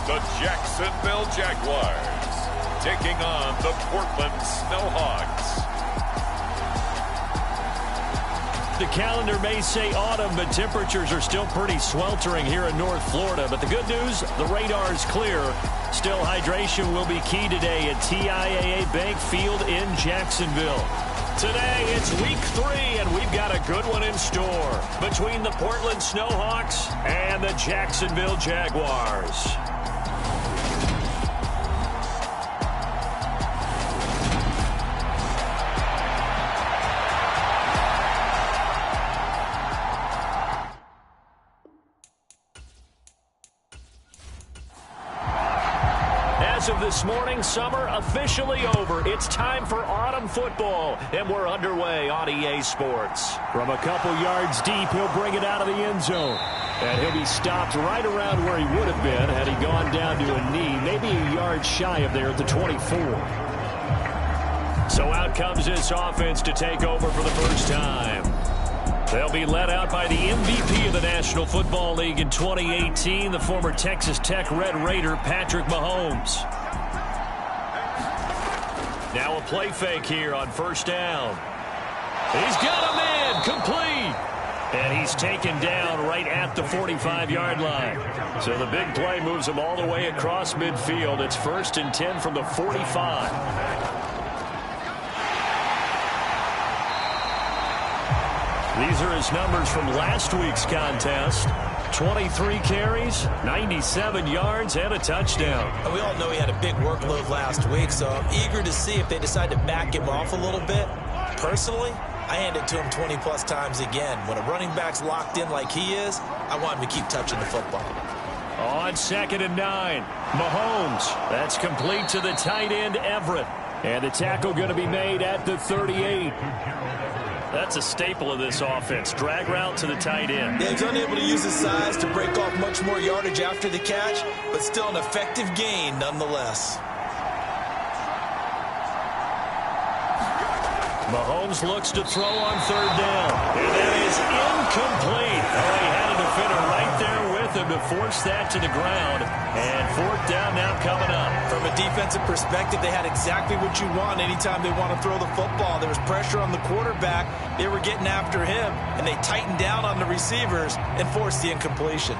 the Jacksonville Jaguars taking on the Portland Snowhawks. The calendar may say autumn, but temperatures are still pretty sweltering here in North Florida. But the good news, the radar is clear. Still, hydration will be key today at TIAA Bank Field in Jacksonville. Today, it's week 3, and we've got a good one in store between the Portland Snowhawks and the Jacksonville Jaguars. As of this morning, summer officially over. It's time for autumn football, and we're underway on EA Sports. From a couple yards deep, he'll bring it out of the end zone. And he'll be stopped right around where he would have been had he gone down to a knee, maybe a yard shy of there at the 24. So out comes this offense to take over for the first time. They'll be led out by the MVP of the National Football League in 2018, the former Texas Tech Red Raider, Patrick Mahomes. Now a play fake here on first down. He's got a man, complete. And he's taken down right at the 45-yard line. So the big play moves him all the way across midfield. It's 1st and 10 from the 45. These are his numbers from last week's contest. 23 carries, 97 yards, and a touchdown. We all know he had a big workload last week, so I'm eager to see if they decide to back him off a little bit. Personally, I hand it to him 20-plus times again. When a running back's locked in like he is, I want him to keep touching the football. On 2nd and 9, Mahomes. That's complete to the tight end, Everett. And the tackle going to be made at the 38. That's a staple of this offense. Drag route to the tight end. Yeah, he's unable to use his size to break off much more yardage after the catch, but still an effective gain nonetheless. Mahomes looks to throw on 3rd down. And that is incomplete. Oh, he had a defender right there with him to force that to the ground. And 4th down now coming up. From a defensive perspective, they had exactly what you want anytime they want to throw the football. There was pressure on the quarterback. They were getting after him, and they tightened down on the receivers and forced the incompletion.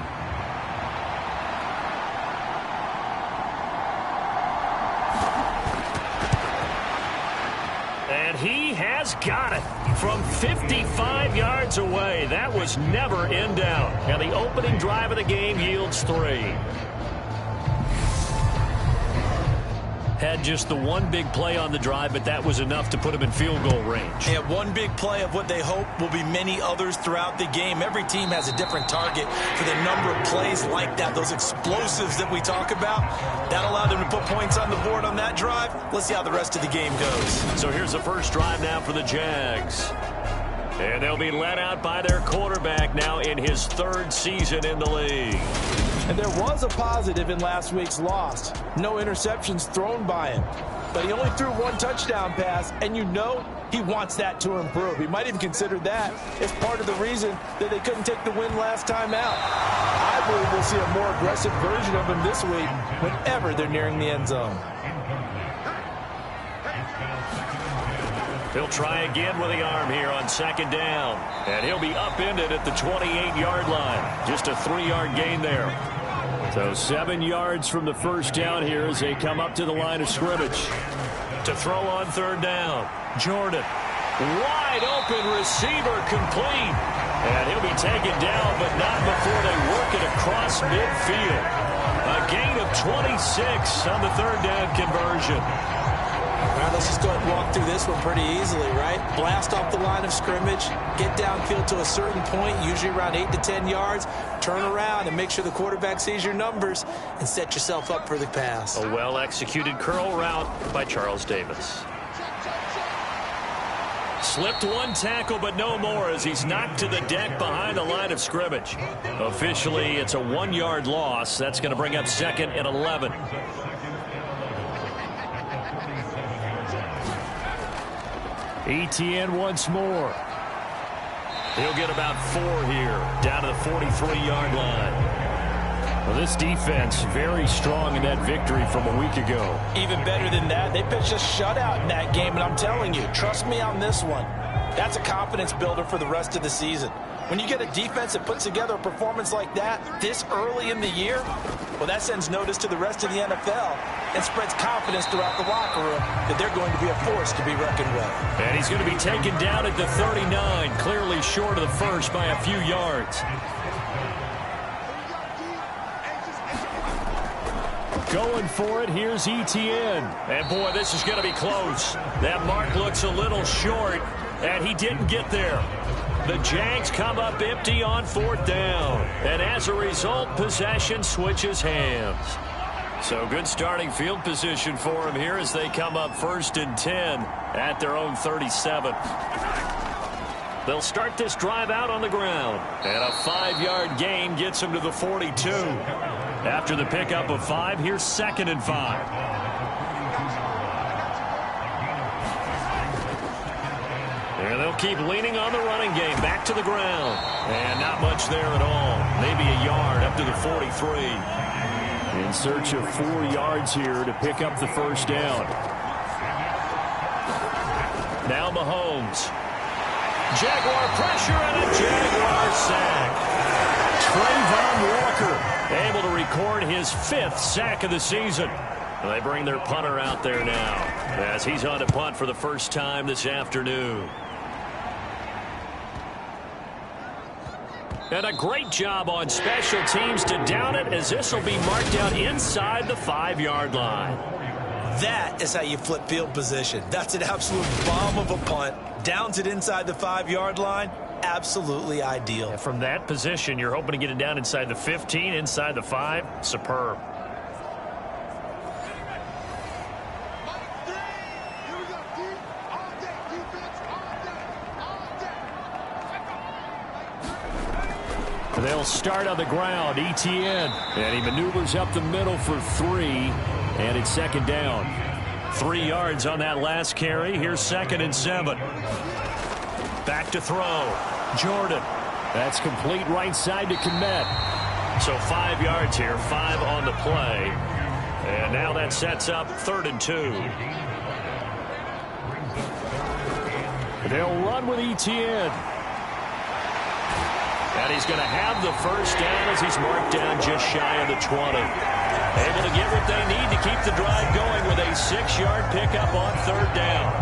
And he has got it from 55 yards away. That was never in doubt. And the opening drive of the game yields 3. Had just the one big play on the drive, but that was enough to put him in field goal range. Yeah, one big play of what they hope will be many others throughout the game. Every team has a different target for the number of plays like that, those explosives that we talk about. That allowed them to put points on the board on that drive. Let's see how the rest of the game goes. So here's the first drive now for the Jags. And they'll be led out by their quarterback now in his 3rd season in the league. And there was a positive in last week's loss. No interceptions thrown by him. But he only threw 1 touchdown pass, and you know he wants that to improve. He might even consider that as part of the reason that they couldn't take the win last time out. I believe we'll see a more aggressive version of him this week whenever they're nearing the end zone. He'll try again with the arm here on 2nd down. And he'll be upended at the 28-yard line. Just a 3-yard gain there. So 7 yards from the first down here as they come up to the line of scrimmage. To throw on 3rd down, Jordan. Wide open receiver, complete. And he'll be taken down, but not before they work it across midfield. A gain of 26 on the 3rd down conversion. All right, let's just go ahead and walk through this one pretty easily, right? Blast off the line of scrimmage, get downfield to a certain point, usually around 8 to 10 yards, turn around and make sure the quarterback sees your numbers and set yourself up for the pass. A well-executed curl route by Charles Davis. Slipped 1 tackle, but no more as he's knocked to the deck behind the line of scrimmage. Officially, it's a 1-yard loss. That's going to bring up 2nd and 11. ETN once more. He'll get about 4 here, down to the 43-yard line. Well, this defense very strong in that victory from a week ago. Even better than that, they pitched a shutout in that game, and I'm telling you, trust me on this one. That's a confidence builder for the rest of the season. When you get a defense that puts together a performance like that this early in the year, well, that sends notice to the rest of the NFL and spreads confidence throughout the locker room that they're going to be a force to be reckoned with. And he's going to be taken down at the 39, clearly short of the first by a few yards. Going for it, here's Etienne. And boy, this is going to be close. That mark looks a little short, and he didn't get there. The Jags come up empty on 4th down. And as a result, possession switches hands. So good starting field position for him here as they come up 1st and 10 at their own 37. They'll start this drive out on the ground. And a 5-yard gain gets them to the 42. After the pickup of 5, here's 2nd and 5. And they'll keep leaning on the running game. Back to the ground. And not much there at all. Maybe a yard up to the 43. In search of 4 yards here to pick up the 1st down. Now Mahomes. Jaguar pressure and a Jaguar sack. Trayvon Walker able to record his 5th sack of the season. They bring their punter out there now as he's on to punt for the first time this afternoon. And a great job on special teams to down it, as this will be marked out inside the 5-yard line. That is how you flip field position. That's an absolute bomb of a punt. Downs it inside the 5-yard line. Absolutely ideal. And from that position, you're hoping to get it down inside the 15, inside the 5. Superb. They'll start on the ground. Etienne. And he maneuvers up the middle for 3. And it's 2nd down. 3 yards on that last carry. Here's 2nd and 7. Back to throw. Jordan. That's complete right side to Kmet. So 5 yards here. 5 on the play. And now that sets up 3rd and 2. They'll run with Etienne. And he's going to have the 1st down as he's marked down just shy of the 20. Able to get what they need to keep the drive going with a 6-yard pickup on 3rd down.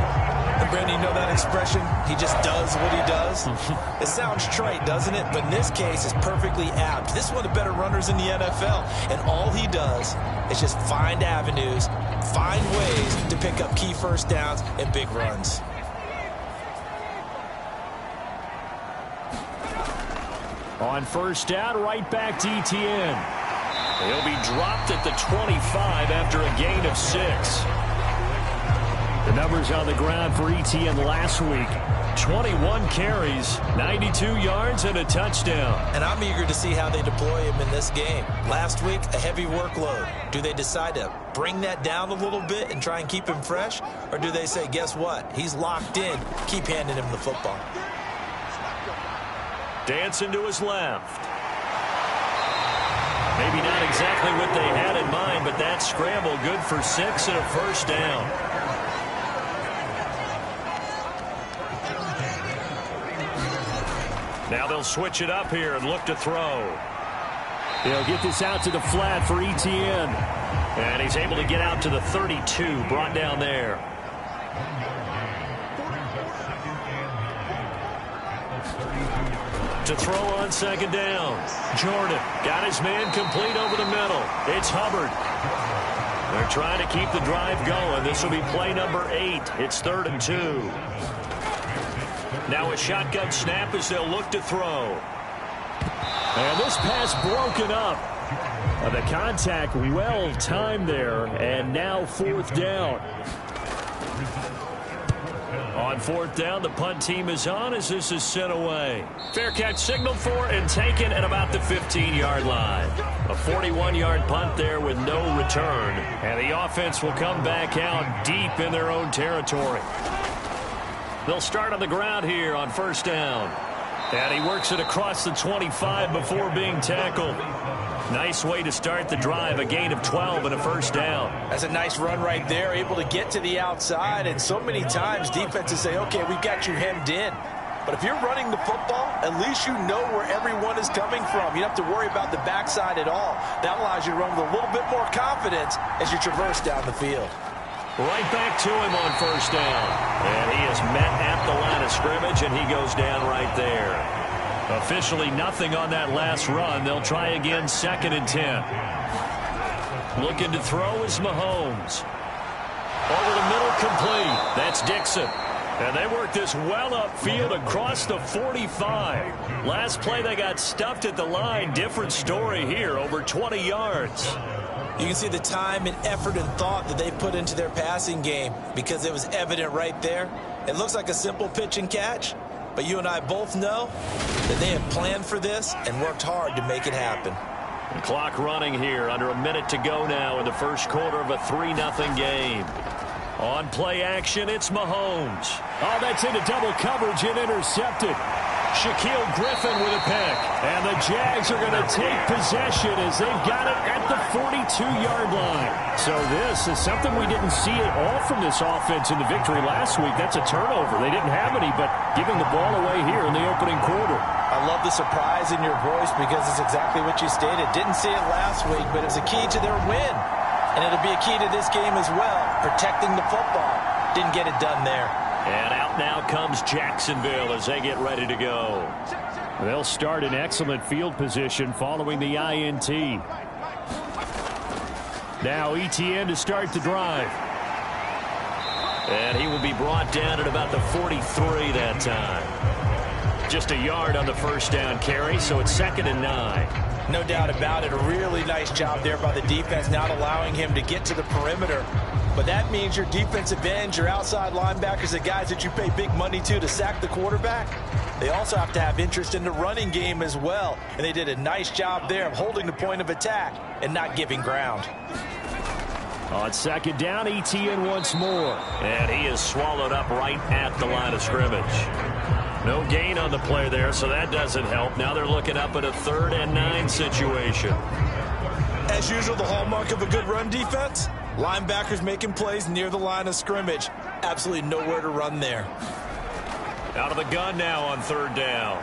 And Brandon, you know that expression? He just does what he does. It sounds trite, doesn't it? But in this case, it's perfectly apt. This is one of the better runners in the NFL. And all he does is just find avenues, find ways to pick up key 1st downs and big runs. On 1st down, right back to Etienne. He'll be dropped at the 25 after a gain of 6. The numbers on the ground for Etienne last week. 21 carries, 92 yards, and a touchdown. And I'm eager to see how they deploy him in this game. Last week, a heavy workload. Do they decide to bring that down a little bit and try and keep him fresh? Or do they say, guess what? He's locked in. Keep handing him the football. Dancing to his left. Maybe not exactly what they had in mind, but that scramble good for 6 and a 1st down. Now they'll switch it up here and look to throw. They'll get this out to the flat for Etienne. And he's able to get out to the 32, brought down there. To throw on 2nd down. Jordan got his man complete over the middle. It's Hubbard. They're trying to keep the drive going. This will be play number 8. It's 3rd and 2. Now a shotgun snap as they'll look to throw. And this pass broken up. The contact well timed there. And now 4th down. On 4th down, the punt team is on as this is sent away. Fair catch signaled for and taken at about the 15-yard line. A 41-yard punt there with no return. And the offense will come back out deep in their own territory. They'll start on the ground here on 1st down. And he works it across the 25 before being tackled. Nice way to start the drive, a gain of 12 and a first down. That's a nice run right there, able to get to the outside. And so many times defenses say, okay, we've got you hemmed in. But if you're running the football, at least you know where everyone is coming from. You don't have to worry about the backside at all. That allows you to run with a little bit more confidence as you traverse down the field. Right back to him on first down. And he is met at the line of scrimmage, and he goes down right there. Officially nothing on that last run. They'll try again, 2nd and 10. Looking to throw is Mahomes. Over the middle, complete. That's Dixon. And they work this well upfield across the 45. Last play, they got stuffed at the line. Different story here, over 20 yards. You can see the time and effort and thought that they put into their passing game because it was evident right there. It looks like a simple pitch and catch, but you and I both know that they have planned for this and worked hard to make it happen. The clock running here, under a minute to go now in the first quarter of a 3-0 game. On play action, it's Mahomes. Oh, that's into double coverage and intercepted. Shaquille Griffin with a pick. And the Jags are going to take possession as they've got it at the 42-yard line. So this is something we didn't see at all from this offense in the victory last week. That's a turnover. They didn't have any, but giving the ball away here in the opening quarter. I love the surprise in your voice because it's exactly what you stated. Didn't see it last week, but it's a key to their win. And it'll be a key to this game as well, protecting the football. Didn't get it done there. And out now comes Jacksonville as they get ready to go. They'll start in excellent field position following the INT. Now ETN to start the drive. And he will be brought down at about the 43 that time. Just a yard on the first down carry, so it's 2nd and 9. No doubt about it. A really nice job there by the defense, not allowing him to get to the perimeter. But that means your defensive ends, your outside linebackers, the guys that you pay big money to sack the quarterback, they also have to have interest in the running game as well. And they did a nice job there of holding the point of attack and not giving ground. On 2nd down, ETN once more. And he is swallowed up right at the line of scrimmage. No gain on the play there, so that doesn't help. Now they're looking up at a 3rd and 9 situation. As usual, the hallmark of a good run defense, linebackers making plays near the line of scrimmage. Absolutely nowhere to run there. Out of the gun now on 3rd down.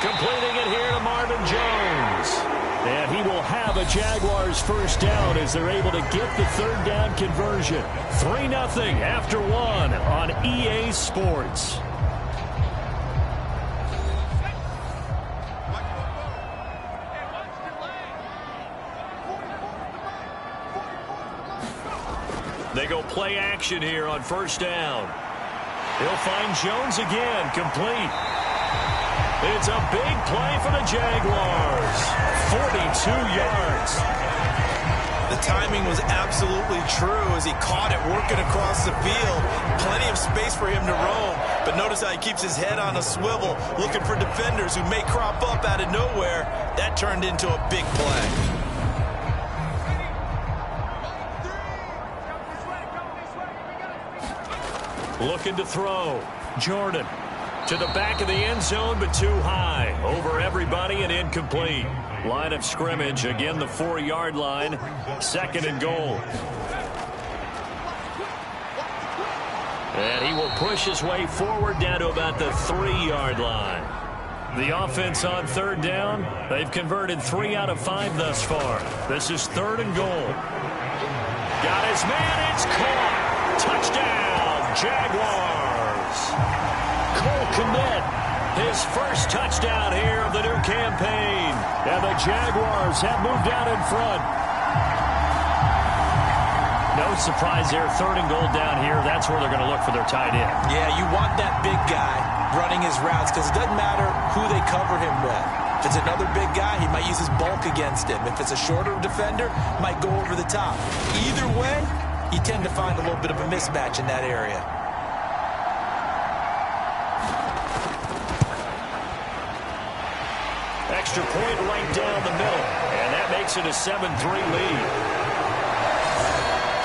Completing it here to Marvin Jones. And he will have a Jaguars first down as they're able to get the 3rd down conversion. 3-0 after 1 on EA Sports. They go play action here on first down. He'll find Jones again, complete. It's a big play for the Jaguars. 42 yards. The timing was absolutely true as he caught it working across the field. Plenty of space for him to roam. But notice how he keeps his head on a swivel, looking for defenders who may crop up out of nowhere. That turned into a big play. Looking to throw. Jordan to the back of the end zone, but too high. Over everybody and incomplete. Line of scrimmage, again the 4-yard line. 2nd and goal. And he will push his way forward down to about the 3-yard line. The offense on 3rd down, they've converted 3 out of 5 thus far. This is 3rd and goal. Got his man, it's caught. Touchdown, Jaguars. Cole Kmet, his first touchdown here of the new campaign. And the Jaguars have moved out in front. No surprise there, 3rd and goal down here. That's where they're going to look for their tight end. Yeah, you want that big guy running his routes because it doesn't matter who they cover him with. If it's another big guy, he might use his bulk against him. If it's a shorter defender, might go over the top. Either way, you tend to find a little bit of a mismatch in that area. Extra point right down the middle, and that makes it a 7-3 lead.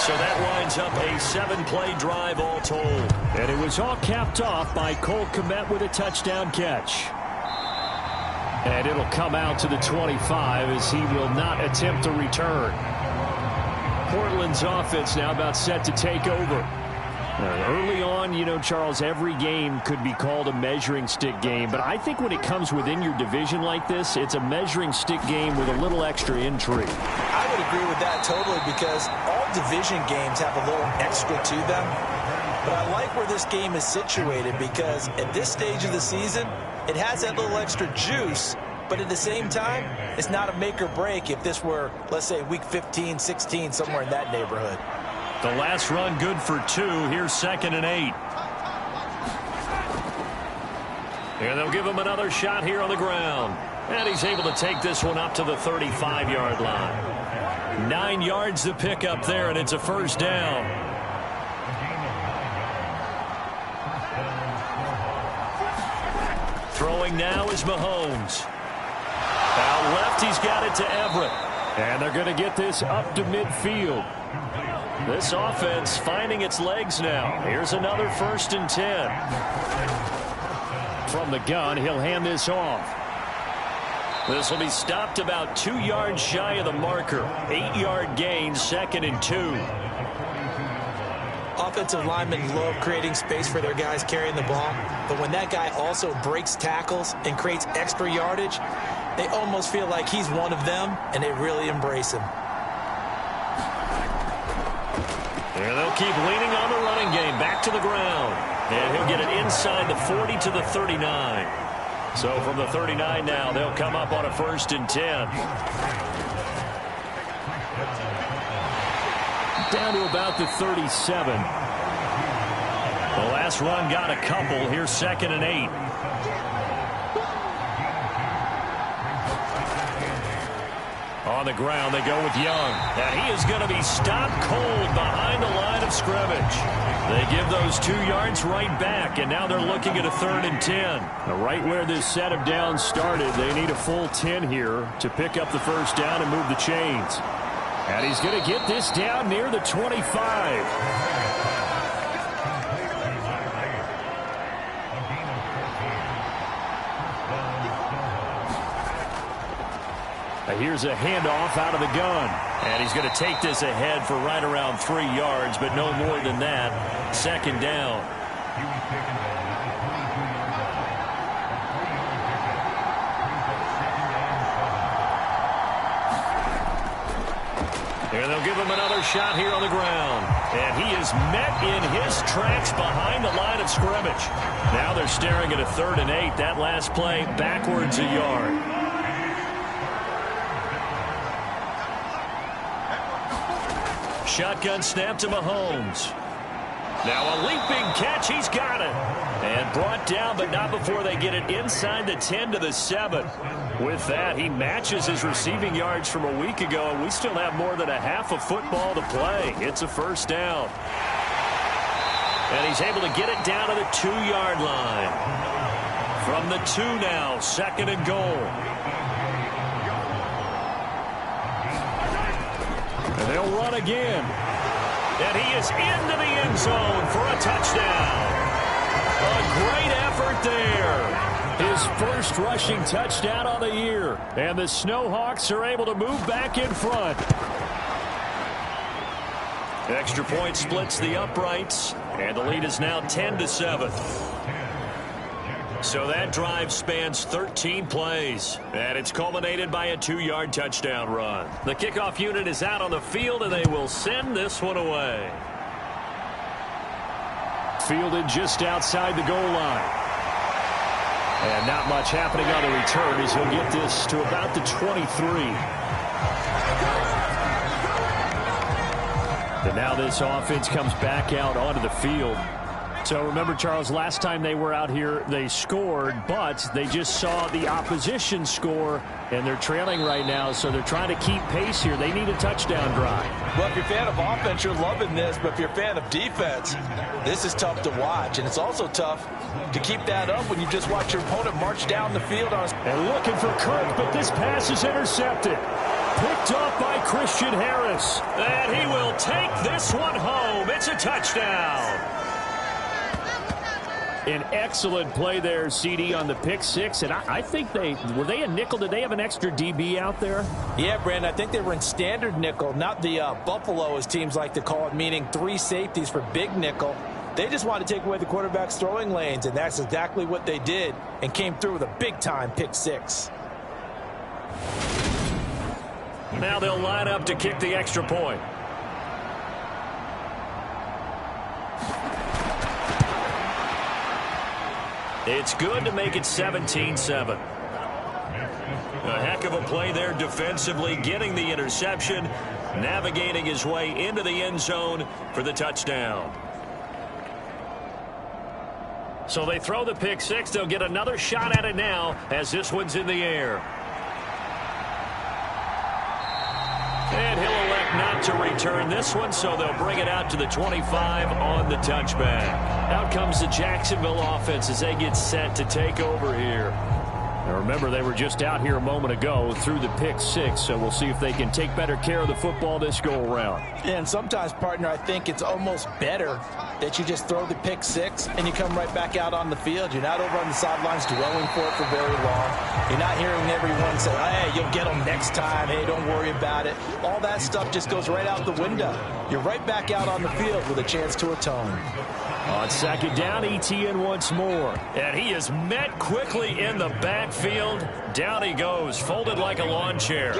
So that winds up a 7-play drive all told. And it was all capped off by Cole Kmet with a touchdown catch. And it'll come out to the 25 as he will not attempt to return. Portland's offense now about set to take over. Early on, you know, Charles, every game could be called a measuring stick game. But I think when it comes within your division like this, it's a measuring stick game with a little extra intrigue. I would agree with that totally, because all division games have a little extra to them. But I like where this game is situated, because at this stage of the season, it has that little extra juice. But at the same time, it's not a make or break if this were, let's say, week 15, 16, somewhere in that neighborhood. The last run good for 2. Here's 2nd and 8. And they'll give him another shot here on the ground. And he's able to take this one up to the 35-yard line. 9 yards to pick up there, and it's a first down. Throwing now is Mahomes. Out left, he's got it to Everett. And they're going to get this up to midfield. This offense finding its legs now. Here's another 1st and 10. From the gun, he'll hand this off. This will be stopped about 2 yards shy of the marker. 8-yard gain, 2nd and 2. Offensive linemen love creating space for their guys carrying the ball. But when that guy also breaks tackles and creates extra yardage, they almost feel like he's one of them, and they really embrace him. And they'll keep leaning on the running game. Back to the ground. And he'll get it inside the 40 to the 39. So from the 39 now, they'll come up on a 1st and 10. Down to about the 37. The last run got a couple. Here's 2nd and 8. On the ground, they go with Young. And he is going to be stopped cold behind the line of scrimmage. They give those 2 yards right back, and now they're looking at a 3rd and 10. Right where this set of downs started, they need a full 10 here to pick up the first down and move the chains. And he's going to get this down near the 25. Here's a handoff out of the gun. And he's going to take this ahead for right around 3 yards, but no more than that. 2nd down. And they'll give him another shot here on the ground. And he is met in his tracks behind the line of scrimmage. Now they're staring at a 3rd and 8. That last play backwards a yard. Shotgun snap to Mahomes. Now a leaping catch. He's got it. And brought down, but not before they get it inside the 10 to the 7. With that, he matches his receiving yards from a week ago. We still have more than a half of football to play. It's a first down. And he's able to get it down to the 2-yard line. From the 2 now, 2nd and goal. And they'll run again. And he is into the end zone for a touchdown. A great effort there. His first rushing touchdown on the year. And the Snowhawks are able to move back in front. Extra point splits the uprights. And the lead is now 10-7. So that drive spans 13 plays. And it's culminated by a 2-yard touchdown run. The kickoff unit is out on the field, and they will send this one away. Fielded just outside the goal line. And not much happening on the return as he'll get this to about the 23. And now this offense comes back out onto the field. So remember, Charles, last time they were out here, they scored, but they just saw the opposition score, and they're trailing right now, so they're trying to keep pace here. They need a touchdown drive. Well, if you're a fan of offense, you're loving this, but if you're a fan of defense, this is tough to watch, and it's also tough to keep that up when you just watch your opponent march down the field. And looking for Kirk, but this pass is intercepted. Picked off by Christian Harris. And he will take this one home. It's a touchdown. An excellent play there, CD, on the pick six. And I think were they a nickel? Did they have an extra DB out there? Yeah, Brandon, I think they were in standard nickel, not the Buffalo, as teams like to call it, meaning 3 safeties for big nickel. They just wanted to take away the quarterback's throwing lanes, and that's exactly what they did and came through with a big-time pick six. Now they'll line up to kick the extra point. It's good to make it 17-7. A heck of a play there defensively, getting the interception, navigating his way into the end zone for the touchdown. So they throw the pick six. They'll get another shot at it now as this one's in the air. And he'll elect not to return this one, so they'll bring it out to the 25 on the touchback. Out comes the Jacksonville offense as they get set to take over here. Now remember, they were just out here a moment ago through the pick six, so we'll see if they can take better care of the football this go-around. And sometimes, partner, I think it's almost better that you just throw the pick six and you come right back out on the field. You're not over on the sidelines dwelling for it for very long. You're not hearing everyone say, hey, you'll get them next time. Hey, don't worry about it. All that stuff just goes right out the window. You're right back out on the field with a chance to atone. On second down, ETN once more. And he is met quickly in the backfield. Down he goes, folded like a lawn chair.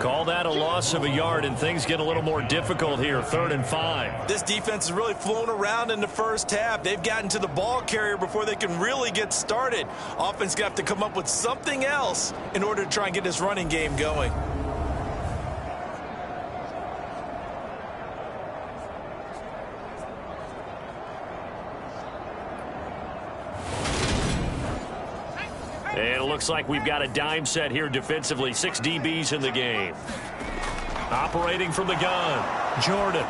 Call that a loss of a yard, and things get a little more difficult here, 3rd and 5. This defense has really flown around in the first half. They've gotten to the ball carrier before they can really get started. Offense got to come up with something else in order to try and get this running game going. And it looks like we've got a dime set here defensively. 6 DBs in the game. Operating from the gun. Jordan.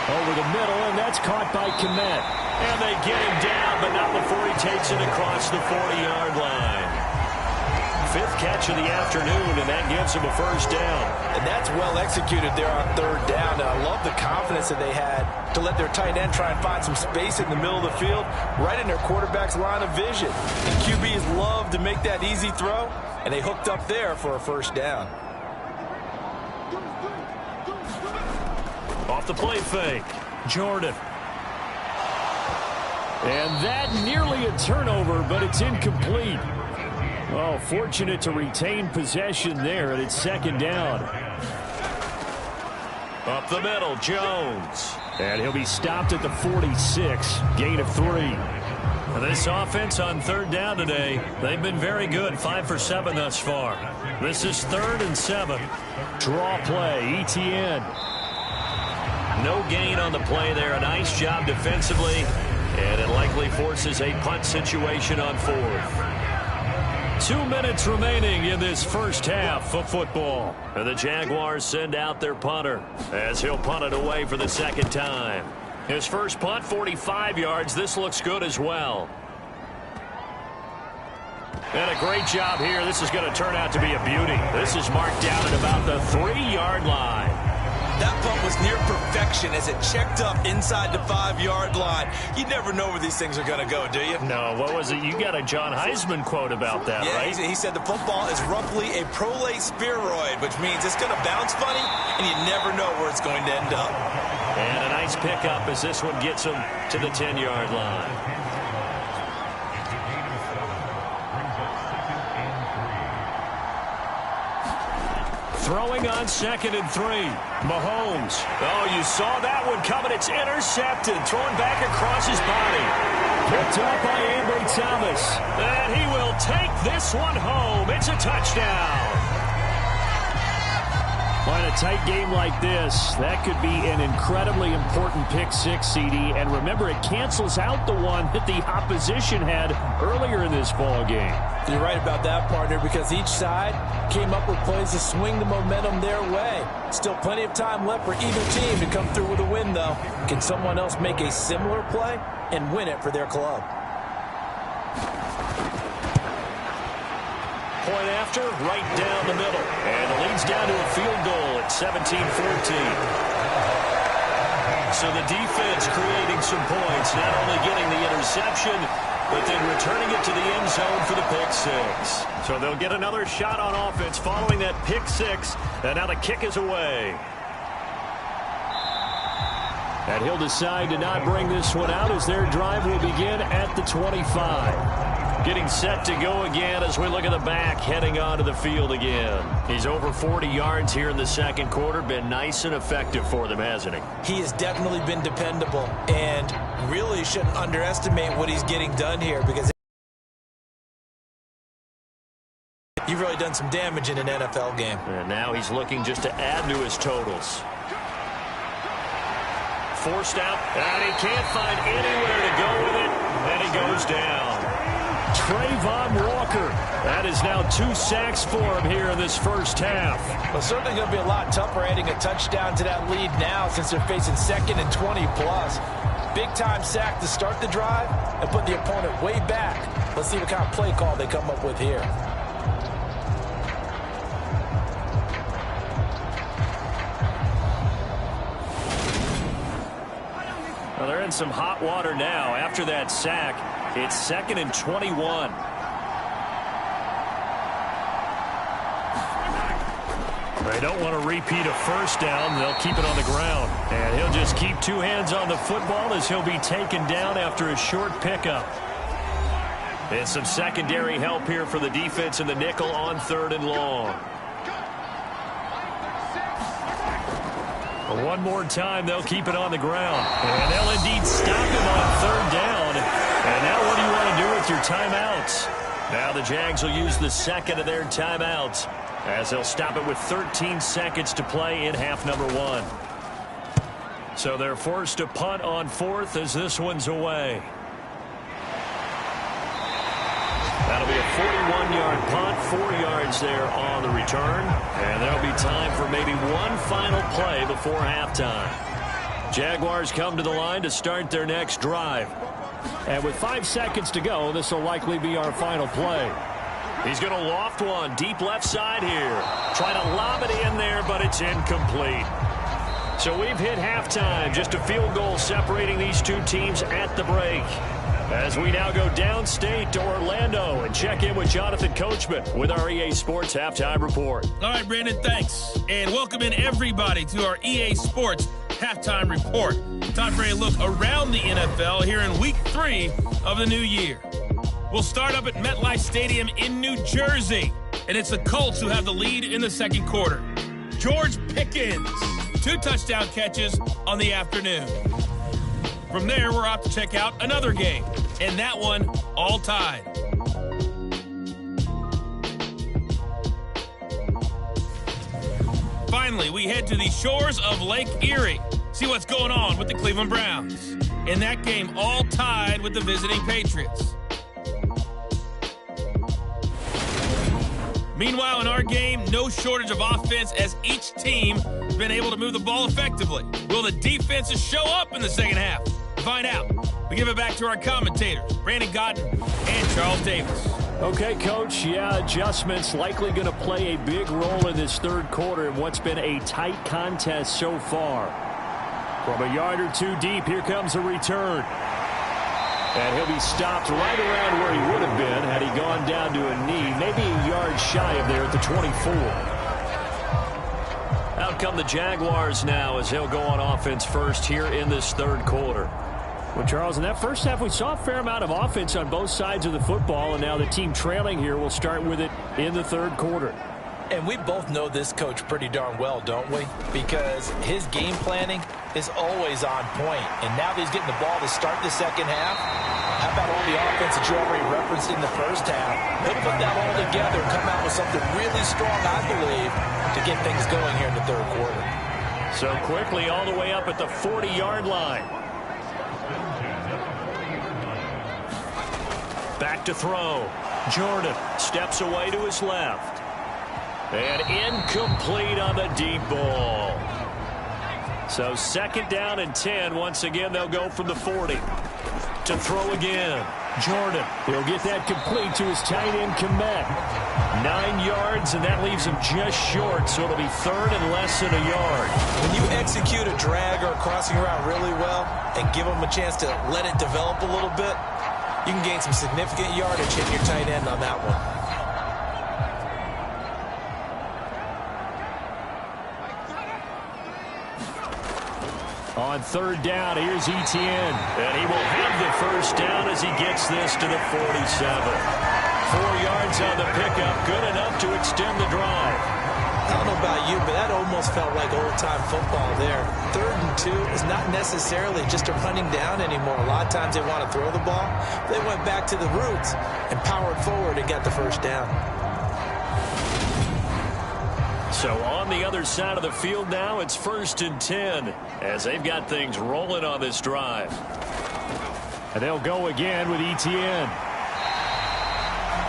Over the middle, and that's caught by Kmet. And they get him down, but not before he takes it across the 40-yard line. 5th catch of the afternoon, and that gives him a first down. And that's well executed there on 3rd down. And I love the confidence that they had to let their tight end try and find some space in the middle of the field, right in their quarterback's line of vision. And QBs love to make that easy throw, and they hooked up there for a first down. Off the play fake, Jordan. And that nearly a turnover, but it's incomplete. Oh, fortunate to retain possession there, and it's 2nd down. Up the middle, Jones. And he'll be stopped at the 46, gain of 3. This offense on 3rd down today, they've been very good, 5 for 7 thus far. This is 3rd and 7. Draw play, ETN. No gain on the play there. A nice job defensively, and it likely forces a punt situation on 4th. 2 minutes remaining in this first half of football. And the Jaguars send out their punter as he'll punt it away for the 2nd time. His first punt, 45 yards. This looks good as well. And a great job here. This is going to turn out to be a beauty. This is marked down at about the 3-yard line. That punt was near perfection as it checked up inside the 5-yard line. You never know where these things are going to go, do you? No, what was it? You got a John Heisman quote about that, yeah, right? He said the football is roughly a prolate spheroid, which means it's going to bounce funny, and you never know where it's going to end up. And a nice pickup as this one gets him to the 10-yard line. Throwing on 2nd and 3. Mahomes. Oh, you saw that one coming. It's intercepted. Thrown back across his body. Picked up by Ambry Thomas. And he will take this one home. It's a touchdown. In a tight game like this, that could be an incredibly important pick six, CD. And remember, it cancels out the one that the opposition had earlier in this ball game. You're right about that, partner, because each side came up with plays to swing the momentum their way. Still plenty of time left for either team to come through with a win, though. Can someone else make a similar play and win it for their club? Point after, right down the middle. And it leads down to a field goal at 17-14. So the defense creating some points, not only getting the interception, but then returning it to the end zone for the pick six. So they'll get another shot on offense following that pick six, and now the kick is away. And he'll decide to not bring this one out as their drive will begin at the 25. Getting set to go again as we look at the back, heading onto the field again. He's over 40 yards here in the second quarter. Been nice and effective for them, hasn't he? He has definitely been dependable, and really shouldn't underestimate what he's getting done here, because you've really done some damage in an NFL game. And now he's looking just to add to his totals. Forced out, and he can't find anywhere to go with it, and he goes down. Trayvon Walker. That is now 2 sacks for him here in this first half. Well, certainly going to be a lot tougher adding a touchdown to that lead now since they're facing 2nd and 20-plus. Big-time sack to start the drive and put the opponent way back. Let's see what kind of play call they come up with here. Well, they're in some hot water now. After that sack, it's 2nd and 21. They don't want to repeat a first down. They'll keep it on the ground. And he'll just keep 2 hands on the football as he'll be taken down after a short pickup. And some secondary help here for the defense in the nickel on 3rd and long. One more time, they'll keep it on the ground. And they'll indeed stop him on 3rd down. And now what do you want to do with your timeouts? Now the Jags will use the second of their timeouts as they'll stop it with 13 seconds to play in half number 1. So they're forced to punt on 4th as this one's away. That'll be a 41-yard punt, 4 yards there on the return. And there'll be time for maybe one final play before halftime. Jaguars come to the line to start their next drive. And with 5 seconds to go, this will likely be our final play. He's going to loft one deep left side here. Try to lob it in there, but it's incomplete. So we've hit halftime. Just a field goal separating these two teams at the break. As we now go downstate to Orlando and check in with Jonathan Coachman with our EA Sports Halftime Report. All right, Brandon, thanks. And welcome in everybody to our EA Sports Halftime Report. Time for a look around the NFL here in Week 3 of the new year. We'll start up at MetLife Stadium in New Jersey, and it's the Colts who have the lead in the second quarter. George Pickens, 2 touchdown catches on the afternoon. From there, we're off to check out another game, and that one all tied. Finally, we head to the shores of Lake Erie. See what's going on with the Cleveland Browns. In that game, all tied with the visiting Patriots. Meanwhile, in our game, no shortage of offense as each team has been able to move the ball effectively. Will the defenses show up in the second half? To find out, we give it back to our commentators, Brandon Gotten and Charles Davis. Okay, Coach, adjustments likely going to play a big role in this third quarter in what's been a tight contest so far. From a yard or 2 deep, here comes a return. And he'll be stopped right around where he would have been had he gone down to a knee, maybe a yard shy of there at the 24. Out come the Jaguars now as he'll go on offense first here in this third quarter. Well, Charles, in that first half, we saw a fair amount of offense on both sides of the football, and now the team trailing here will start with it in the third quarter. And we both know this coach pretty darn well, don't we? Because his game planning is always on point. And now that he's getting the ball to start the second half, how about all the offense that you already referenced in the first half? He'll put that all together and come out with something really strong, I believe, to get things going here in the third quarter. So quickly all the way up at the 40-yard line. Back to throw. Jordan steps away to his left. And incomplete on the deep ball. So 2nd down and 10. Once again, they'll go from the 40. to throw again. Jordan, he'll get that complete to his tight end, Komet. 9 yards, and that leaves him just short, so it'll be third and less than a yard. When you execute a drag or a crossing route really well and give them a chance to let it develop a little bit, you can gain some significant yardage hitting your tight end on that one. On third down, here's Etienne. And he will have the first down as he gets this to the 47. 4 yards on the pickup, good enough to extend the drive. I don't know about you, but that almost felt like old-time football there. 3rd and 2 is not necessarily just a running down anymore. A lot of times they want to throw the ball. They went back to the roots and powered forward and got the first down. So on the other side of the field now, it's 1st and 10 as they've got things rolling on this drive. And they'll go again with Etienne.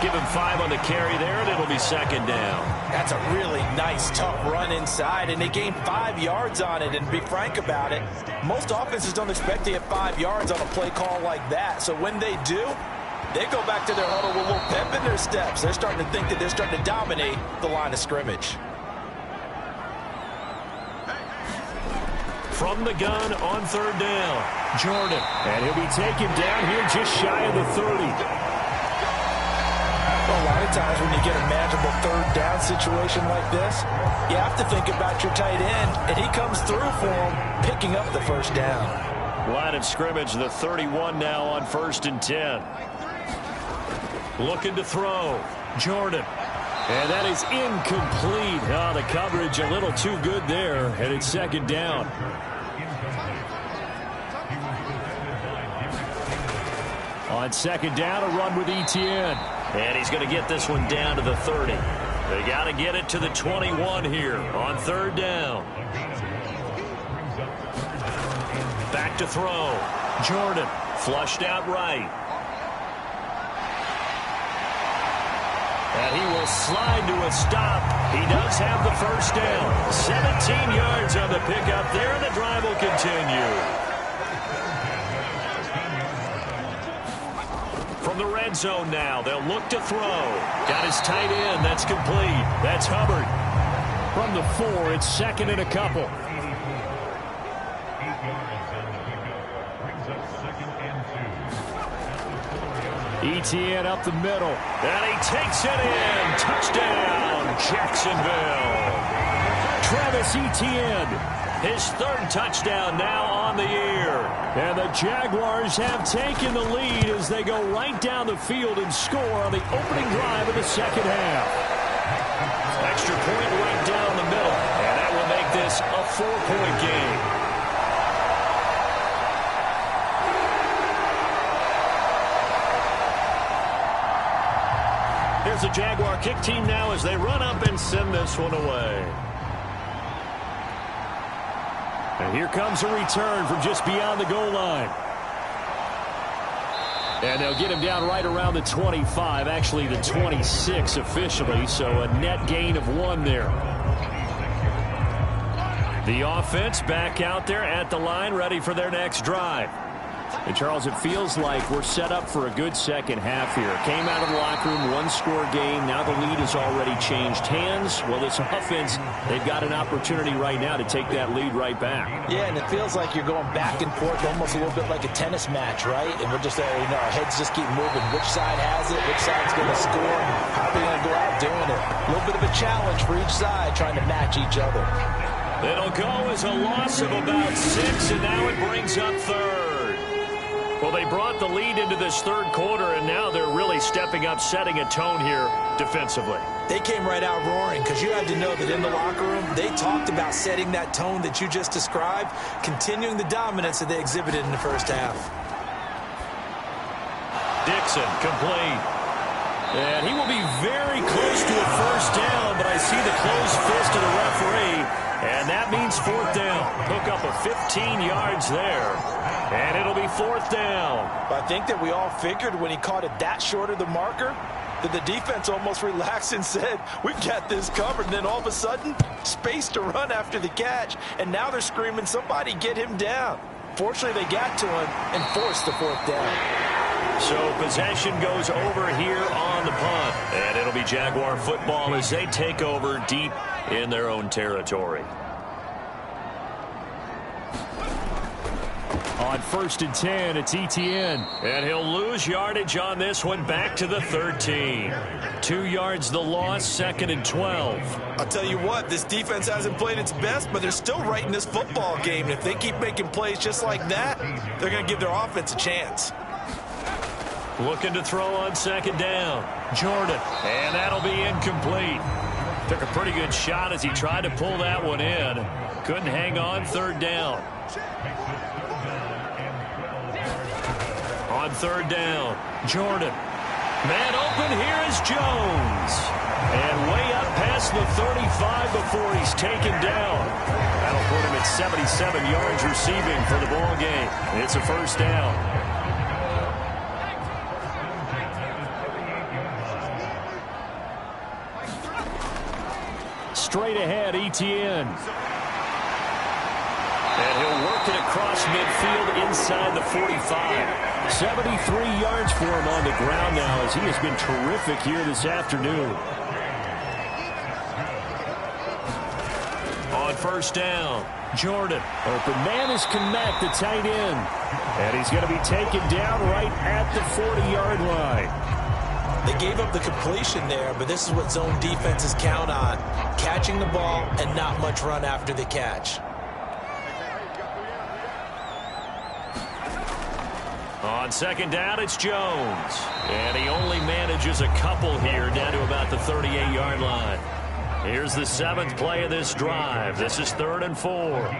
Give him 5 on the carry there, and it'll be 2nd down. That's a really nice, tough run inside, and they gained 5 yards on it. And to be frank about it, most offenses don't expect to get 5 yards on a play call like that. So when they do, they go back to their huddle with a little pep in their steps. They're starting to think that they're starting to dominate the line of scrimmage. From the gun on 3rd down, Jordan. And he'll be taken down here just shy of the 30. Well, a lot of times when you get a manageable 3rd down situation like this, you have to think about your tight end, and he comes through for him, picking up the first down. Line of scrimmage, the 31 now on 1st and 10. Looking to throw, Jordan. And that is incomplete. Oh, the coverage a little too good there, and it's 2nd down. On 2nd down, a run with Etienne. And he's going to get this one down to the 30. They got to get it to the 21 here on 3rd down. Back to throw. Jordan flushed out right. And he will slide to a stop. He does have the first down. 17 yards on the pickup there, and the drive will continue. From the red zone now, they'll look to throw. Got his tight end. That's complete. That's Hubbard. From the 4, it's 2nd and a couple. Etienne up the middle. And he takes it in. Touchdown, Jacksonville. Travis Etienne, his 3rd touchdown now on the year. And the Jaguars have taken the lead as they go right down the field and score on the opening drive of the 2nd half. Extra point right down the middle. And that will make this a 4-point game. Here's the Jaguar kick team now as they run up and send this one away. And here comes a return from just beyond the goal line. And they'll get him down right around the 25, actually the 26 officially, so a net gain of 1 there. The offense back out there at the line, ready for their next drive. And, Charles, it feels like we're set up for a good 2nd half here. Came out of the locker room, 1-score game. Now the lead has already changed hands. Well, this offense, they've got an opportunity right now to take that lead right back. Yeah, and it feels like you're going back and forth almost a little bit like a tennis match, right? And we're just, our heads just keep moving. Which side has it? Which side's going to score? How are they going to go out doing it? A little bit of a challenge for each side trying to match each other. It'll go as a loss of about 6, and now it brings up 3rd. Well, they brought the lead into this 3rd quarter, and now they're really stepping up, setting a tone here defensively. They came right out roaring because you had to know that in the locker room, they talked about setting that tone that you just described, continuing the dominance that they exhibited in the 1st half. Dixon, complete. And he will be very close to a first down, but I see the closed fist of the referee, and that means 4th down. Hook up a 15 yards there. And it'll be 4th down. I think that we all figured when he caught it that short of the marker that the defense almost relaxed and said, we've got this covered. And then all of a sudden, space to run after the catch. And now they're screaming, somebody get him down. Unfortunately, they got to him and forced the fourth down. So possession goes over here on the punt. And it'll be Jaguar football as they take over deep in their own territory. On 1st and 10, it's Etienne. And he'll lose yardage on this one back to the 13. 2 yards the loss, 2nd and 12. I'll tell you what, this defense hasn't played its best, but they're still right in this football game. And if they keep making plays just like that, they're going to give their offense a chance. Looking to throw on 2nd down. Jordan. And that'll be incomplete. Took a pretty good shot as he tried to pull that one in. Couldn't hang on, 3rd down. On 3rd down, Jordan. Man open, here is Jones. And way up past the 35 before he's taken down. That'll put him at 77 yards receiving for the ball game. It's a 1st down. Straight ahead, Etienne. And he'll work it across midfield inside the 45. 73 yards for him on the ground now as he has been terrific here this afternoon. On 1st down, Jordan. Open man is Kmet, the tight end. And he's going to be taken down right at the 40-yard line. They gave up the completion there, but this is what zone defenses count on. Catching the ball and not much run after the catch. On 2nd down, it's Jones. And he only manages a couple here down to about the 38-yard line. Here's the 7th play of this drive. This is 3rd and 4.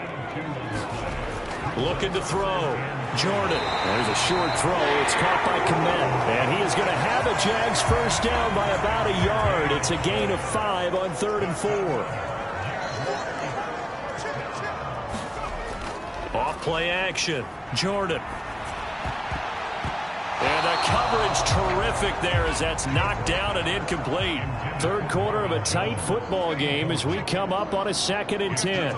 Looking to throw. Jordan. There's a short throw. It's caught by Kmet. And he is going to have a Jags 1st down by about a yard. It's a gain of 5 on 3rd and 4. Off play action. Jordan. And the coverage terrific there as that's knocked down and incomplete. 3rd quarter of a tight football game as we come up on a 2nd and 10.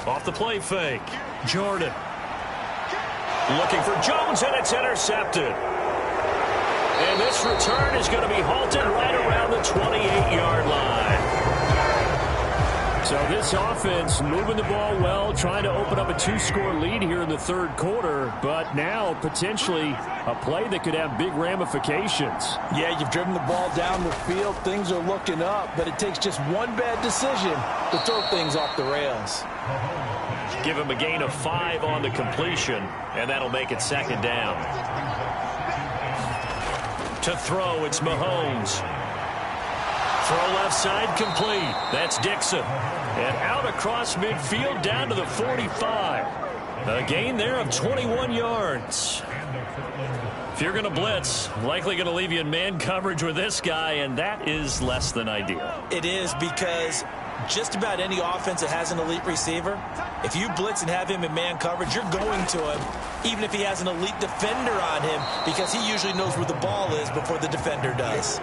Off the play fake. Jordan. Looking for Jones, and it's intercepted. And this return is going to be halted right around the 28-yard line. So this offense moving the ball well, trying to open up a 2-score lead here in the 3rd quarter, but now potentially a play that could have big ramifications. Yeah, you've driven the ball down the field. Things are looking up, but it takes just one bad decision to throw things off the rails. Give him a gain of 5 on the completion, and that'll make it 2nd down. To throw, it's Mahomes. Throw left side complete. That's Dixon. And out across midfield down to the 45. A gain there of 21 yards. If you're going to blitz, likely going to leave you in man coverage with this guy, and that is less than ideal. It is because just about any offense that has an elite receiver, if you blitz and have him in man coverage, you're going to him, even if he has an elite defender on him, because he usually knows where the ball is before the defender does.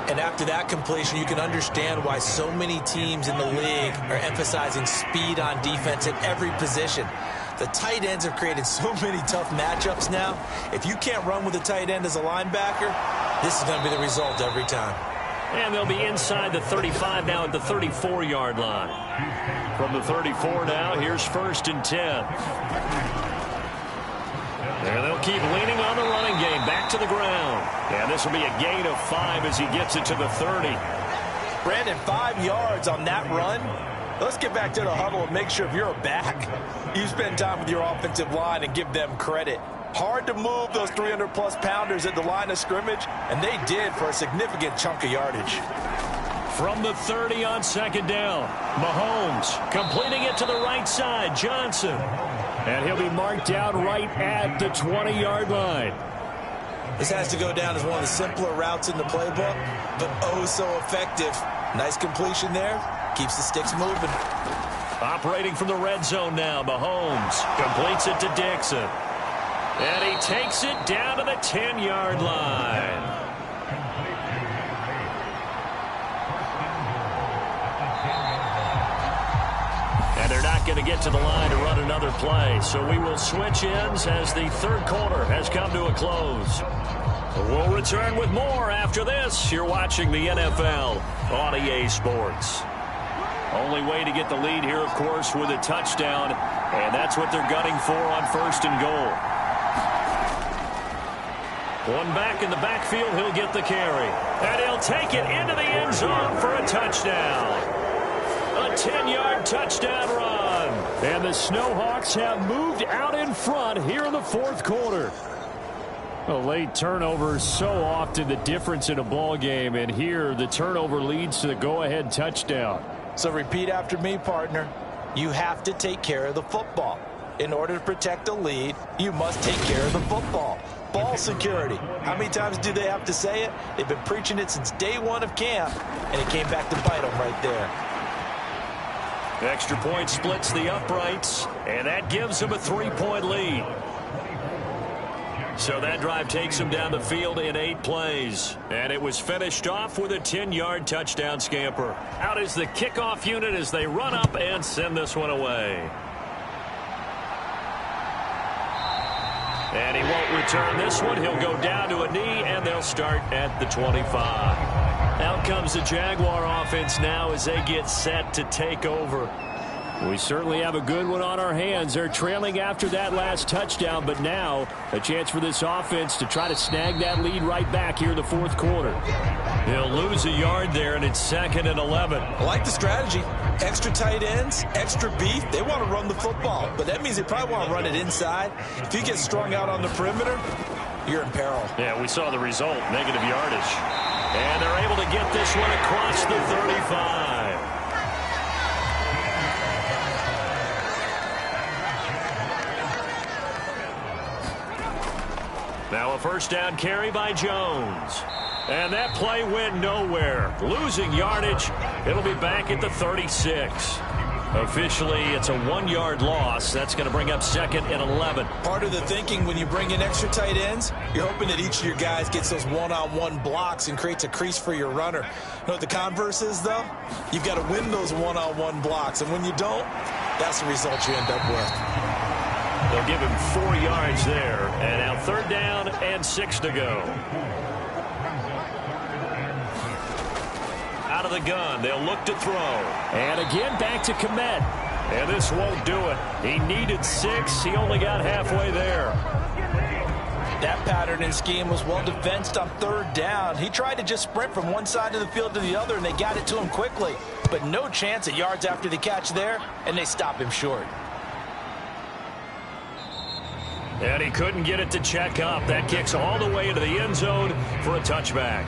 And after that completion, you can understand why so many teams in the league are emphasizing speed on defense at every position. The tight ends have created so many tough matchups now. If you can't run with a tight end as a linebacker, this is going to be the result every time. And they'll be inside the 35 now at the 34-yard line. From the 34 now, here's 1st and 10. And they'll keep leaning on the running game back to the ground. And this will be a gain of 5 as he gets it to the 30. Brandon, 5 yards on that run. Let's get back to the huddle and make sure if you're a back, you spend time with your offensive line and give them credit. Hard to move those 300-plus pounders at the line of scrimmage, and they did for a significant chunk of yardage. From the 30 on 2nd down, Mahomes completing it to the right side, Johnson. And he'll be marked down right at the 20-yard line. This has to go down as one of the simpler routes in the playbook, but oh so effective. Nice completion there. Keeps the sticks moving. Operating from the red zone now, Mahomes completes it to Dixon. And he takes it down to the 10-yard line. And they're not going to get to the line to run another play. So we will switch ends as the third quarter has come to a close. We'll return with more after this. You're watching the NFL on EA Sports. Only way to get the lead here, of course, with a touchdown, and that's what they're gunning for on 1st and goal. One back in the backfield, he'll get the carry. And he'll take it into the end zone for a touchdown. A 10-yard touchdown run. And the Snowhawks have moved out in front here in the fourth quarter. A late turnover, so often the difference in a ball game, and here the turnover leads to the go-ahead touchdown. So repeat after me, partner. You have to take care of the football. In order to protect a lead, you must take care of the football. Ball security. How many times do they have to say it? They've been preaching it since day one of camp, and it came back to bite them right there. Extra point splits the uprights, and that gives them a 3-point lead. So that drive takes them down the field in 8 plays. And it was finished off with a 10-yard touchdown scamper. Out is the kickoff unit as they run up and send this one away. And he won't return this one. He'll go down to a knee, and they'll start at the 25. Out comes the Jaguar offense now as they get set to take over. We certainly have a good one on our hands. They're trailing after that last touchdown, but now a chance for this offense to try to snag that lead right back here in the fourth quarter. He'll lose a yard there, and it's 2nd and 11. I like the strategy. Extra tight ends, extra beef. They want to run the football, but that means they probably want to run it inside. If you get strung out on the perimeter, you're in peril. Yeah, we saw the result, negative yardage. And they're able to get this one across the 35. Now a first down carry by Jones. And that play went nowhere. Losing yardage. It'll be back at the 36. Officially, it's a 1-yard loss. That's going to bring up 2nd and 11. Part of the thinking when you bring in extra tight ends, you're hoping that each of your guys gets those one-on-one blocks and creates a crease for your runner. You know what the converse is, though? You've got to win those one-on-one blocks. And when you don't, that's the result you end up with. They'll give him 4 yards there. And now 3rd down and 6 to go. Out of the gun, they'll look to throw. And again, back to Komet. And this won't do it. He needed 6. He only got halfway there. That pattern and scheme was well defensed on 3rd down. He tried to just sprint from one side of the field to the other, and they got it to him quickly. But no chance at yards after the catch there, and they stop him short. And he couldn't get it to check up. That kicks all the way into the end zone for a touchback.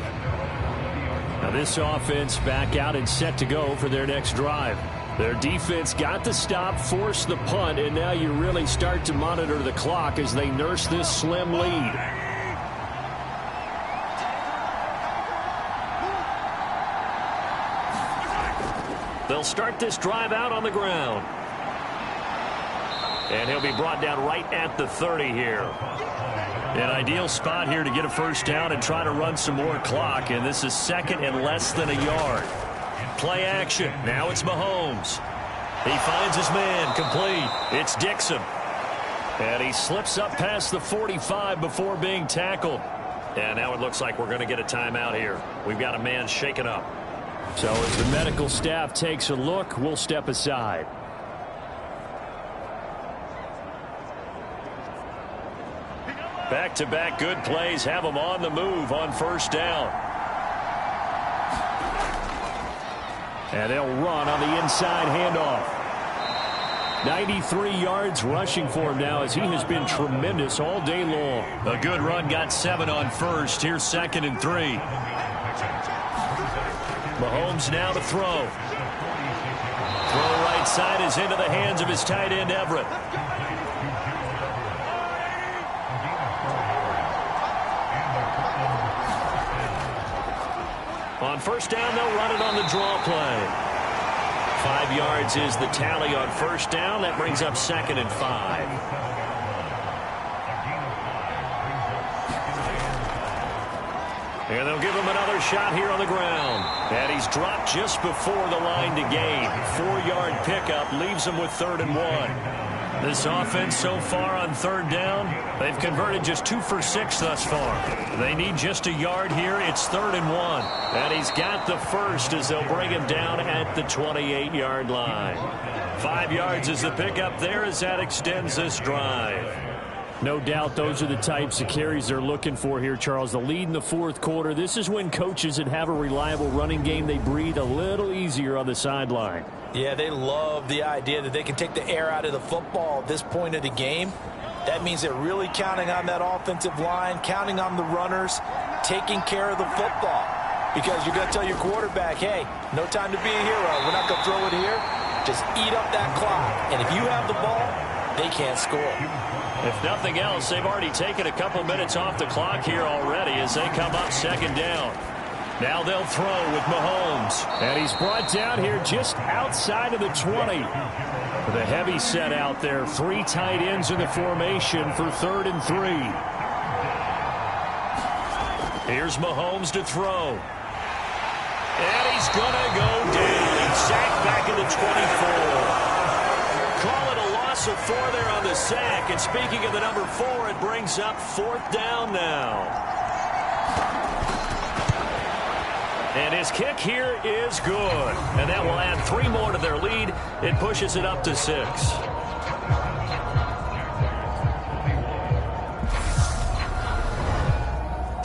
Now this offense back out and set to go for their next drive. Their defense got the stop, forced the punt, and now you really start to monitor the clock as they nurse this slim lead. They'll start this drive out on the ground. And he'll be brought down right at the 30 here. An ideal spot here to get a first down and try to run some more clock. And this is 2nd and less than a yard. Play action. Now it's Mahomes. He finds his man complete. It's Dixon. And he slips up past the 45 before being tackled. And now it looks like we're going to get a timeout here. We've got a man shaken up. So as the medical staff takes a look, we'll step aside. Back-to-back good plays have them on the move on first down. And they'll run on the inside handoff. 93 yards rushing for him now as he has been tremendous all day long. A good run, got 7 on first. Here's 2nd and 3. Mahomes now to throw. Throw right side is into the hands of his tight end, Everett. On first down, they'll run it on the draw play. 5 yards is the tally on first down. That brings up 2nd and 5. And they'll give him another shot here on the ground. And he's dropped just before the line to gain. 4-yard pickup leaves him with 3rd and 1. This offense so far on 3rd down, they've converted just 2 for 6 thus far. They need just a yard here. It's 3rd and 1. And he's got the first as they'll bring him down at the 28-yard line. 5 yards is the pickup there as that extends this drive. No doubt those are the types of carries they're looking for here, Charles. The lead in the 4th quarter. This is when coaches that have a reliable running game, they breathe a little easier on the sideline. Yeah, they love the idea that they can take the air out of the football at this point of the game. That means they're really counting on that offensive line, counting on the runners, taking care of the football. Because you're going to tell your quarterback, hey, no time to be a hero. We're not going to throw it here. Just eat up that clock. And if you have the ball, they can't score. If nothing else, they've already taken a couple minutes off the clock here already as they come up 2nd down. Now they'll throw with Mahomes. And he's brought down here just outside of the 20. With a heavy set out there. 3 tight ends in the formation for 3rd and 3. Here's Mahomes to throw. And he's going to go down. He's sacked back at the 24. Call it a loss of 4 there on the sack. And speaking of the number 4, it brings up 4th down now. And his kick here is good. And that will add 3 more to their lead. It pushes it up to 6.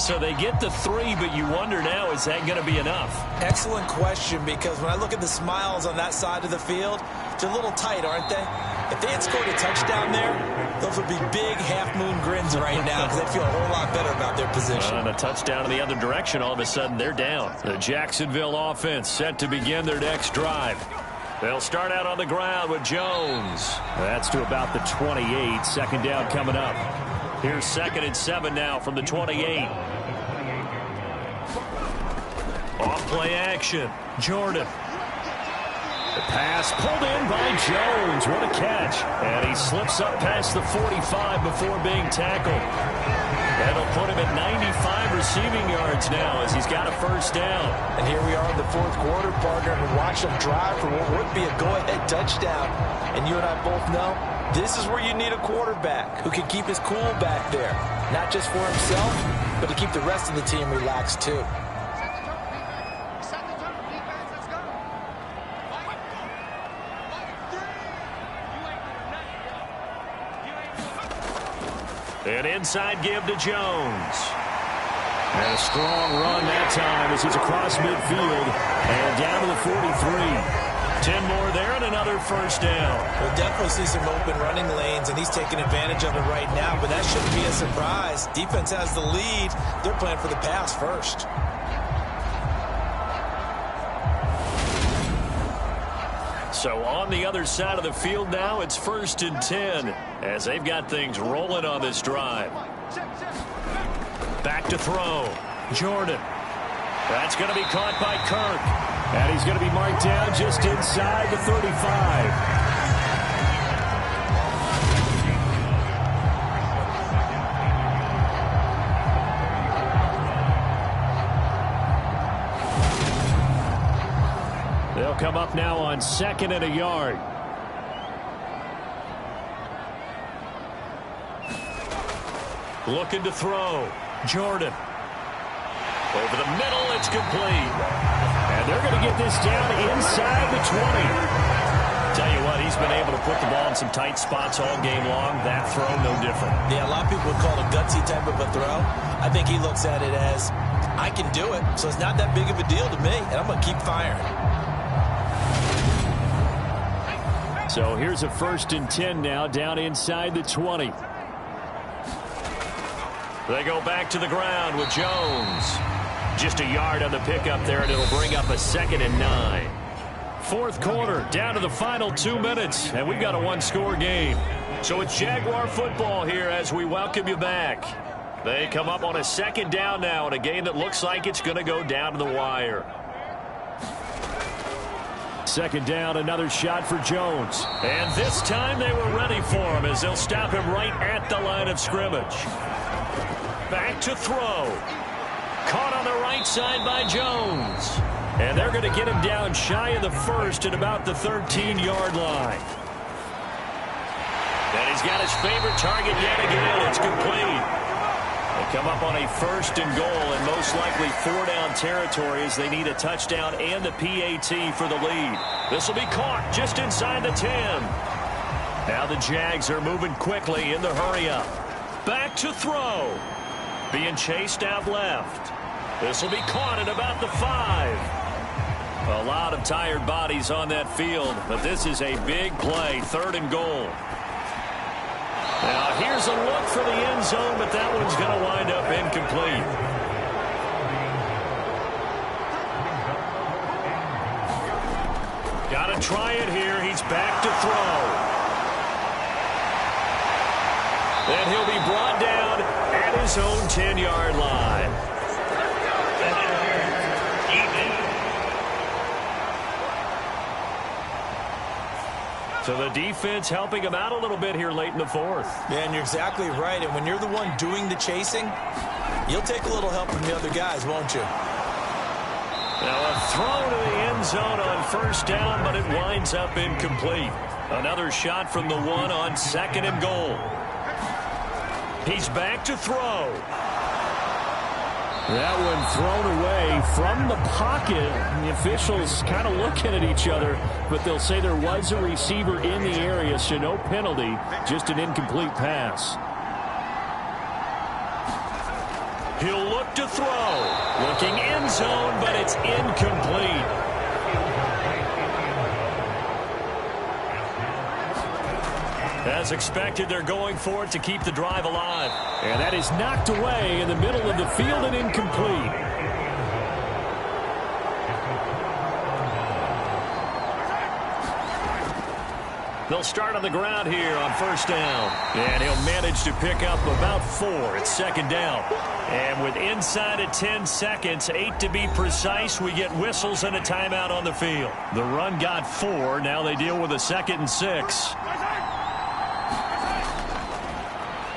So they get the 3, but you wonder now, is that going to be enough? Excellent question, because when I look at the smiles on that side of the field, they're a little tight, aren't they? If they had scored a touchdown there, those would be big half-moon grins right now because they feel a whole lot better about their position. And a touchdown in the other direction, all of a sudden they're down. The Jacksonville offense set to begin their next drive. They'll start out on the ground with Jones. That's to about the 28. 2nd down coming up. Here's 2nd and 7 now from the 28. Off play action. Jordan. The pass pulled in by Jones. What a catch. And he slips up past the 45 before being tackled. That'll put him at 95 receiving yards now as he's got a 1st down. And here we are in the 4th quarter, partner, and watch them drive for what would be a go-ahead touchdown. And you and I both know this is where you need a quarterback who can keep his cool back there. Not just for himself, but to keep the rest of the team relaxed too. An inside give to Jones. And a strong run that time as he's across midfield and down to the 43. 10 more there and another 1st down. We'll definitely see some open running lanes, and he's taking advantage of it right now, but that shouldn't be a surprise. Defense has the lead. They're playing for the pass first. So on the other side of the field now, it's 1st and 10 as they've got things rolling on this drive. Back to throw. Jordan. That's going to be caught by Kirk. And he's going to be marked down just inside the 35. They'll come up now on 2nd and a yard. Looking to throw. Jordan. Over the middle, it's complete. And they're going to get this down inside the 20. Tell you what, he's been able to put the ball in some tight spots all game long. That throw, no different. Yeah, a lot of people would call it a gutsy type of a throw. I think he looks at it as, I can do it, so it's not that big of a deal to me, and I'm going to keep firing. So here's a 1st and 10 now, down inside the 20. They go back to the ground with Jones. Just a yard on the pickup there, and it'll bring up a 2nd and 9. 4th quarter, down to the final 2 minutes, and we've got a 1-score game. So it's Jaguar football here as we welcome you back. They come up on a 2nd down now in a game that looks like it's going to go down to the wire. 2nd down, another shot for Jones. And this time they were ready for him as they'll stop him right at the line of scrimmage. Back to throw. caught on the right side by Jones. And they're going to get him down shy of the first at about the 13-yard line. And he's got his favorite target yet again. It's complete. They come up on a 1st and goal, and most likely 4-down territory as they need a touchdown and the PAT for the lead. This will be caught just inside the 10. Now the Jags are moving quickly in the hurry-up. Back to throw. Being chased out left. This will be caught at about the 5. A lot of tired bodies on that field, but this is a big play, 3rd and goal. Now here's a look for the end zone, but that one's going to wind up incomplete. Got to try it here. He's back to throw. And he'll be brought down at his own 10-yard line. So the defense helping him out a little bit here late in the 4th. Yeah, and you're exactly right. And when you're the one doing the chasing, you'll take a little help from the other guys, won't you? Now a throw to the end zone on 1st down, but it winds up incomplete. Another shot from the 1 on 2nd and goal. He's back to throw. That one thrown away from the pocket. The officials kind of looking at each other, but they'll say there was a receiver in the area, so no penalty, just an incomplete pass. He'll look to throw. Looking end zone, but it's incomplete. As expected, they're going for it to keep the drive alive. And that is knocked away in the middle of the field and incomplete. They'll start on the ground here on 1st down. And he'll manage to pick up about 4 at 2nd down. And with inside of 10 seconds, 8 to be precise, we get whistles and a timeout on the field. The run got 4. Now they deal with a 2nd and 6.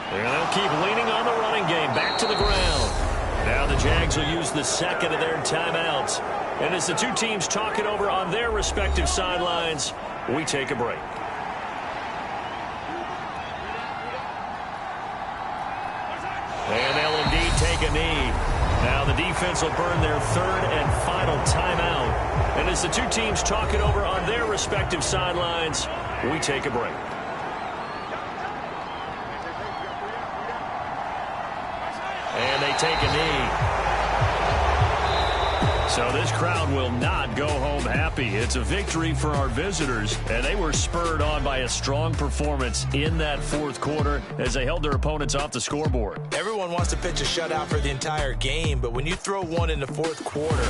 And they'll keep leaning on the running game. Back to the ground. Now the Jags will use the 2nd of their timeouts. And as the two teams talk it over on their respective sidelines, we take a break. And they'll indeed take a knee. Now the defense will burn their 3rd and final timeout. And as the two teams talk it over on their respective sidelines, we take a break. And they take a knee. So this crowd will not go home happy. It's a victory for our visitors, and they were spurred on by a strong performance in that 4th quarter as they held their opponents off the scoreboard. Everyone wants to pitch a shutout for the entire game, but when you throw one in the 4th quarter,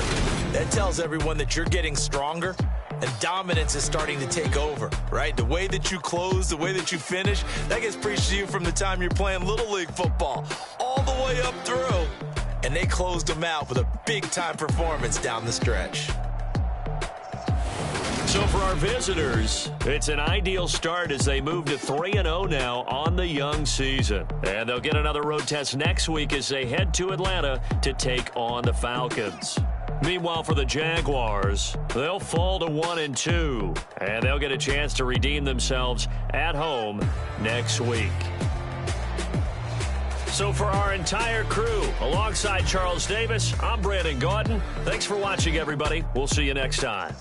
that tells everyone that you're getting stronger and dominance is starting to take over, right? The way that you close, the way that you finish, that gets preached to you from the time you're playing Little League football all the way up through. And they closed them out with a big-time performance down the stretch. So for our visitors, it's an ideal start as they move to 3-0 now on the young season. And they'll get another road test next week as they head to Atlanta to take on the Falcons. Meanwhile, for the Jaguars, they'll fall to 1-2, and they'll get a chance to redeem themselves at home next week. So for our entire crew, alongside Charles Davis, I'm Brandon Gaudin. Thanks for watching, everybody. We'll see you next time.